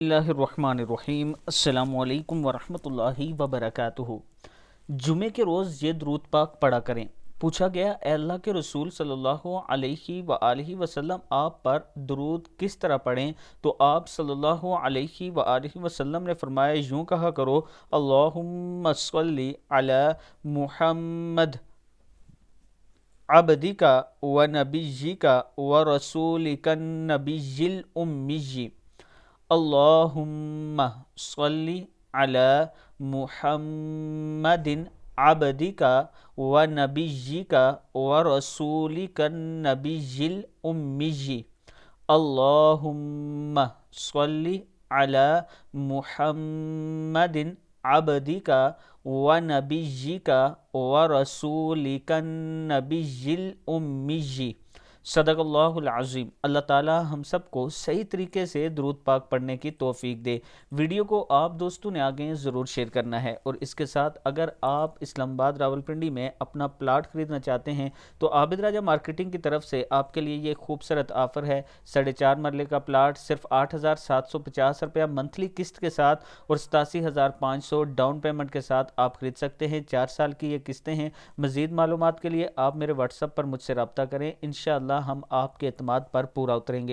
اللہ الرحمن الرحیم۔ السلام علیکم ورحمۃ اللہ وبرکاتہ۔ جمعے کے روز یہ درود پاک پڑھا کریں۔ پوچھا گیا، اے اللہ کے رسول صلی اللہ علیہ وآلہ وسلم، آپ پر درود کس طرح پڑھیں؟ تو آپ صلی اللہ علیہ وآلہ وسلم نے فرمایا، یوں کہا کرو، اللہم صلی علی محمد عبدک و نبیک و رسولک النبی الامی، اللہم صلی علی محمد عبدک و نبیک و رسولک النبی الامی، اللہم صلی علی محمد عبدک و نبیک و رسولک النبی الامی۔ صدق اللہ العظیم۔ اللہ تعالی ہم سب کو صحیح طریقے سے درود پاک پڑھنے کی توفیق دے۔ ویڈیو کو آپ دوستوں نے آگے ضرور شیئر کرنا ہے، اور اس کے ساتھ اگر آپ اسلام آباد راولپنڈی میں اپنا پلاٹ خریدنا چاہتے ہیں تو عابد راجہ مارکیٹنگ کی طرف سے آپ کے لیے یہ خوبصورت آفر ہے۔ 4.5 مرلے کا پلاٹ صرف 8,750 روپیہ منتھلی قسط کے ساتھ اور 87,500 ڈاؤن پیمنٹ کے ساتھ آپ خرید سکتے ہیں۔ 4 سال کی یہ قسطیں ہیں۔ مزید معلومات کے لیے آپ میرے واٹس ایپ پر مجھ سے رابطہ کریں، انشاءاللہ ہم آپ کے اعتماد پر پورا اتریں گے۔